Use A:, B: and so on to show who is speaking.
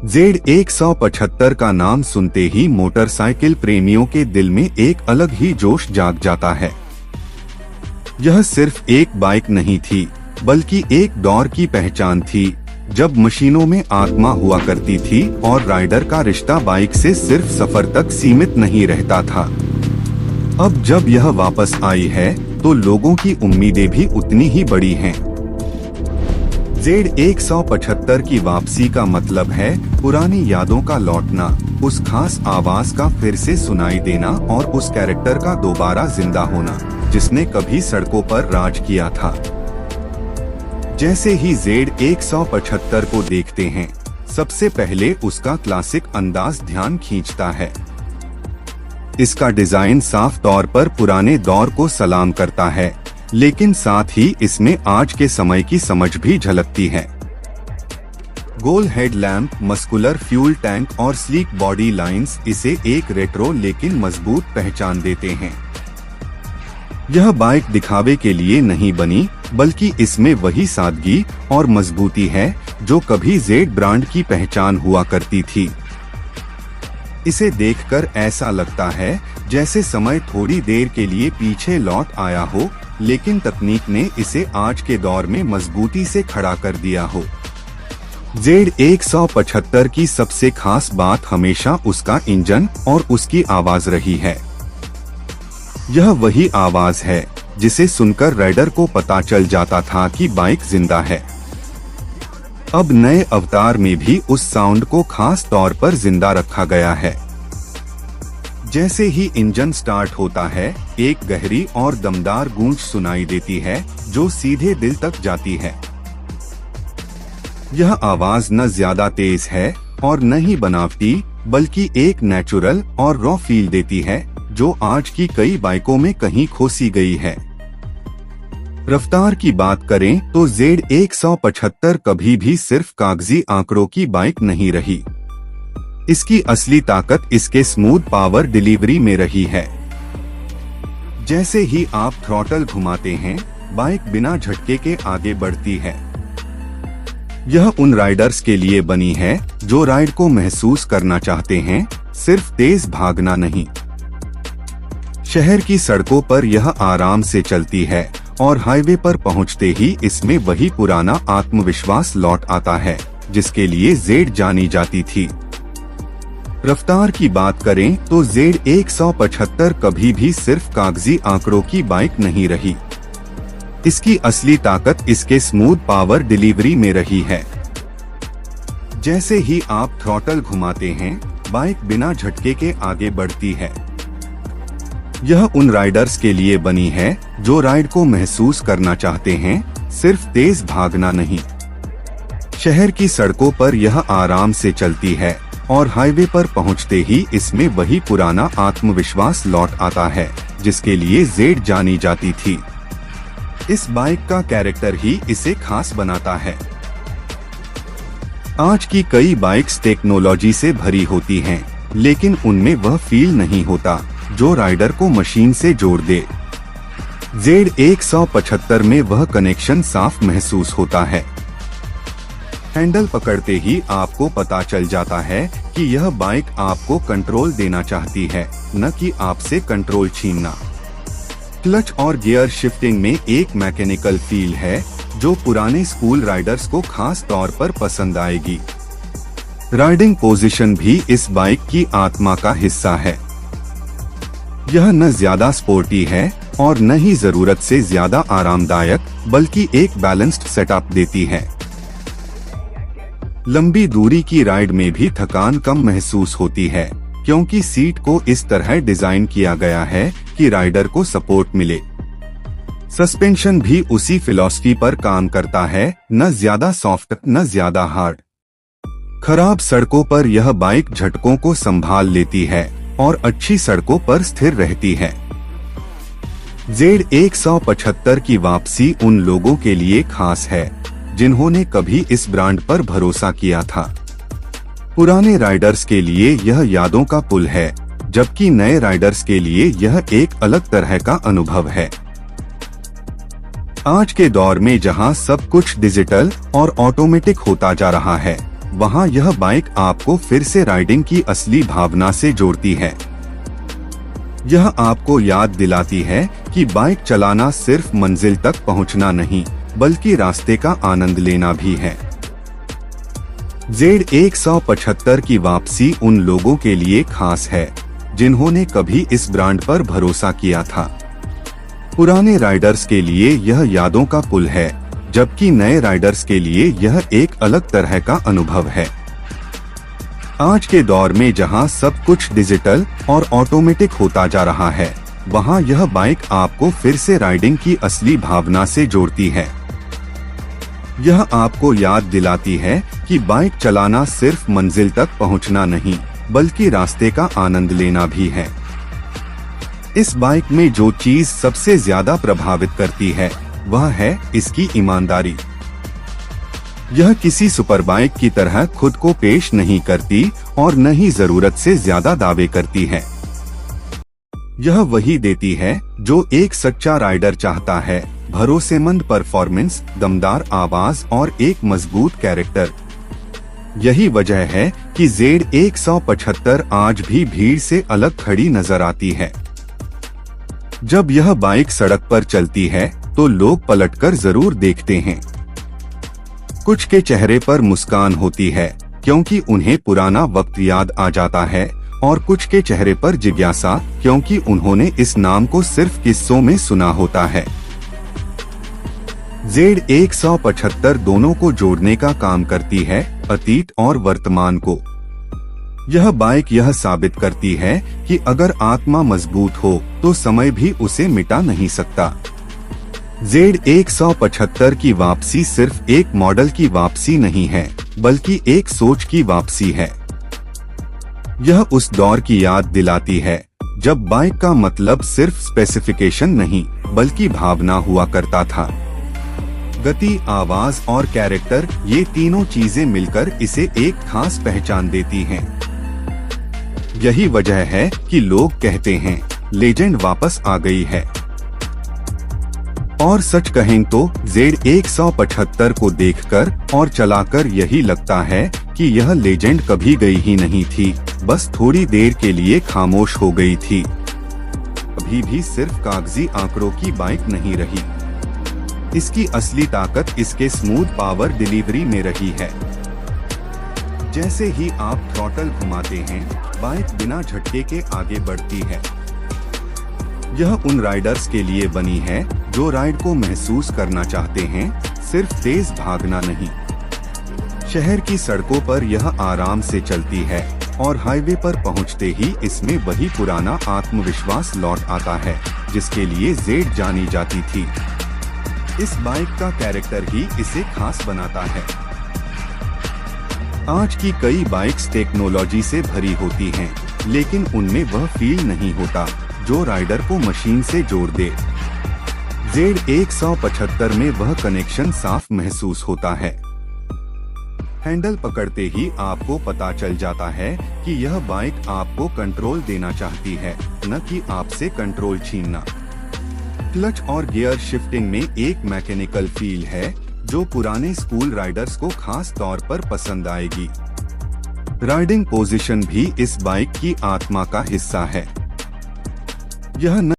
A: Z175 का नाम सुनते ही मोटरसाइकिल प्रेमियों के दिल में एक अलग ही जोश जाग जाता है। यह सिर्फ एक बाइक नहीं थी, बल्कि एक दौर की पहचान थी, जब मशीनों में आत्मा हुआ करती थी और राइडर का रिश्ता बाइक से सिर्फ सफर तक सीमित नहीं रहता था। अब जब यह वापस आई है, तो लोगों की उम्मीदें भी उतनी ही बड़ी हैं। Z175 की वापसी का मतलब है पुरानी यादों का लौटना, उस खास आवाज का फिर से सुनाई देना और उस कैरेक्टर का दोबारा जिंदा होना जिसने कभी सड़कों पर राज किया था। जैसे ही Z175 को देखते हैं, सबसे पहले उसका क्लासिक अंदाज ध्यान खींचता है। इसका डिजाइन साफ तौर पर पुराने दौर को सलाम करता है, लेकिन साथ ही इसमें आज के समय की समझ भी झलकती है। गोल हेडलैम्प, मस्कुलर फ्यूल टैंक और स्लीक बॉडी लाइंस इसे एक रेट्रो लेकिन मजबूत पहचान देते हैं। यह बाइक दिखावे के लिए नहीं बनी, बल्कि इसमें वही सादगी और मजबूती है जो कभी Z ब्रांड की पहचान हुआ करती थी। इसे देखकर ऐसा लगता है जैसे समय थोड़ी देर के लिए पीछे लौट आया हो, लेकिन तकनीक ने इसे आज के दौर में मजबूती से खड़ा कर दिया हो। Z175 की सबसे खास बात हमेशा उसका इंजन और उसकी आवाज रही है। यह वही आवाज है जिसे सुनकर राइडर को पता चल जाता था कि बाइक जिंदा है। अब नए अवतार में भी उस साउंड को खास तौर पर जिंदा रखा गया है। जैसे ही इंजन स्टार्ट होता है, एक गहरी और दमदार गूंज सुनाई देती है जो सीधे दिल तक जाती है। यह आवाज न ज्यादा तेज है और न ही बनावटी, बल्कि एक नेचुरल और रॉ फील देती है जो आज की कई बाइकों में कहीं खोसी गई है। रफ्तार की बात करें तो Z175 कभी भी सिर्फ कागजी आंकड़ों की बाइक नहीं रही। इसकी असली ताकत इसके स्मूथ पावर डिलीवरी में रही है। जैसे ही आप थ्रॉटल घुमाते हैं, बाइक बिना झटके के आगे बढ़ती है। यह उन राइडर्स के लिए बनी है जो राइड को महसूस करना चाहते हैं, सिर्फ तेज भागना नहीं। शहर की सड़कों पर यह आराम से चलती है और हाईवे पर पहुंचते ही इसमें वही पुराना आत्मविश्वास लौट आता है जिसके लिए Z जानी जाती थी। रफ्तार की बात करें तो Z175 कभी भी सिर्फ कागजी आंकड़ों की बाइक नहीं रही। इसकी असली ताकत इसके स्मूथ पावर डिलीवरी में रही है। जैसे ही आप थ्रॉटल घुमाते हैं, बाइक बिना झटके के आगे बढ़ती है। यह उन राइडर्स के लिए बनी है जो राइड को महसूस करना चाहते हैं, सिर्फ तेज भागना नहीं। शहर की सड़कों पर यह आराम से चलती है और हाईवे पर पहुंचते ही इसमें वही पुराना आत्मविश्वास लौट आता है जिसके लिए Z जानी जाती थी। इस बाइक का कैरेक्टर ही इसे खास बनाता है। आज की कई बाइक्स टेक्नोलॉजी से भरी होती हैं, लेकिन उनमें वह फील नहीं होता जो राइडर को मशीन से जोड़ दे। Z175 में वह कनेक्शन साफ महसूस होता है। हैंडल पकड़ते ही आपको पता चल जाता है कि यह बाइक आपको कंट्रोल देना चाहती है, न कि आपसे कंट्रोल छीनना। क्लच और गियर शिफ्टिंग में एक मैकेनिकल फील है जो पुराने स्कूल राइडर्स को खास तौर पर पसंद आएगी। राइडिंग पोजीशन भी इस बाइक की आत्मा का हिस्सा है। यह न ज्यादा स्पोर्टी है और न ही जरूरत से ज्यादा आरामदायक, बल्कि एक बैलेंस्ड सेटअप देती है। लंबी दूरी की राइड में भी थकान कम महसूस होती है, क्योंकि सीट को इस तरह डिजाइन किया गया है कि राइडर को सपोर्ट मिले। सस्पेंशन भी उसी फिलॉसफी पर काम करता है, न ज्यादा सॉफ्ट न ज्यादा हार्ड। खराब सड़कों पर यह बाइक झटकों को संभाल लेती है और अच्छी सड़कों पर स्थिर रहती है। Z175 की वापसी उन लोगों के लिए खास है जिन्होंने कभी इस ब्रांड पर भरोसा किया था। पुराने राइडर्स के लिए यह यादों का पुल है, जबकि नए राइडर्स के लिए यह एक अलग तरह का अनुभव है। आज के दौर में जहां सब कुछ डिजिटल और ऑटोमेटिक होता जा रहा है, वहाँ यह बाइक आपको फिर से राइडिंग की असली भावना से जोड़ती है। यह आपको याद दिलाती है कि बाइक चलाना सिर्फ मंजिल तक पहुंचना नहीं, बल्कि रास्ते का आनंद लेना भी है। Z175 की वापसी उन लोगों के लिए खास है जिन्होंने कभी इस ब्रांड पर भरोसा किया था। पुराने राइडर्स के लिए यह यादों का पुल है, जबकि नए राइडर्स के लिए यह एक अलग तरह का अनुभव है। आज के दौर में जहां सब कुछ डिजिटल और ऑटोमेटिक होता जा रहा है, वहां यह बाइक आपको फिर से राइडिंग की असली भावना से जोड़ती है। यह आपको याद दिलाती है कि बाइक चलाना सिर्फ मंजिल तक पहुंचना नहीं, बल्कि रास्ते का आनंद लेना भी है। इस बाइक में जो चीज सबसे ज्यादा प्रभावित करती है वह है इसकी ईमानदारी। यह किसी सुपर बाइक की तरह खुद को पेश नहीं करती और न ही जरूरत से ज्यादा दावे करती है। यह वही देती है जो एक सच्चा राइडर चाहता है, भरोसेमंद परफॉर्मेंस, दमदार आवाज और एक मजबूत कैरेक्टर। यही वजह है कि Z175 आज भी भीड़ से अलग खड़ी नजर आती है। जब यह बाइक सड़क पर चलती है तो लोग पलटकर जरूर देखते हैं। कुछ के चेहरे पर मुस्कान होती है क्योंकि उन्हें पुराना वक्त याद आ जाता है, और कुछ के चेहरे पर जिज्ञासा, क्योंकि उन्होंने इस नाम को सिर्फ किस्सों में सुना होता है। Z175 दोनों को जोड़ने का काम करती है, अतीत और वर्तमान को। यह बाइक यह साबित करती है कि अगर आत्मा मजबूत हो तो समय भी उसे मिटा नहीं सकता। Z175 की वापसी सिर्फ एक मॉडल की वापसी नहीं है, बल्कि एक सोच की वापसी है। यह उस दौर की याद दिलाती है जब बाइक का मतलब सिर्फ स्पेसिफिकेशन नहीं, बल्कि भावना हुआ करता था। गति, आवाज और कैरेक्टर, ये तीनों चीजें मिलकर इसे एक खास पहचान देती हैं। यही वजह है कि लोग कहते हैं लेजेंड वापस आ गई है। और सच कहें तो Z175 को देखकर और चलाकर यही लगता है कि यह लेजेंड कभी गई ही नहीं थी, बस थोड़ी देर के लिए खामोश हो गई थी। अभी भी सिर्फ कागजी आंकड़ों की बाइक नहीं रही। इसकी असली ताकत इसके स्मूथ पावर डिलीवरी में रही है। जैसे ही आप थ्रॉटल घुमाते हैं, बाइक बिना झटके के आगे बढ़ती है। यह उन राइडर्स के लिए बनी है जो राइड को महसूस करना चाहते हैं, सिर्फ तेज भागना नहीं। शहर की सड़कों पर यह आराम से चलती है और हाईवे पर पहुंचते ही इसमें वही पुराना आत्मविश्वास लौट आता है जिसके लिए Z जानी जाती थी। इस बाइक का कैरेक्टर ही इसे खास बनाता है। आज की कई बाइक्स टेक्नोलॉजी से भरी होती हैं, लेकिन उनमें वह फील नहीं होता जो राइडर को मशीन से जोड़ दे। Z175 में वह कनेक्शन साफ महसूस होता है। हैंडल पकड़ते ही आपको पता चल जाता है कि यह बाइक आपको कंट्रोल देना चाहती है, न कि आपसे कंट्रोल छीनना। क्लच और गियर शिफ्टिंग में एक मैकेनिकल फील है जो पुराने स्कूल राइडर्स को खास तौर पर पसंद आएगी। राइडिंग पोजीशन भी इस बाइक की आत्मा का हिस्सा है। यह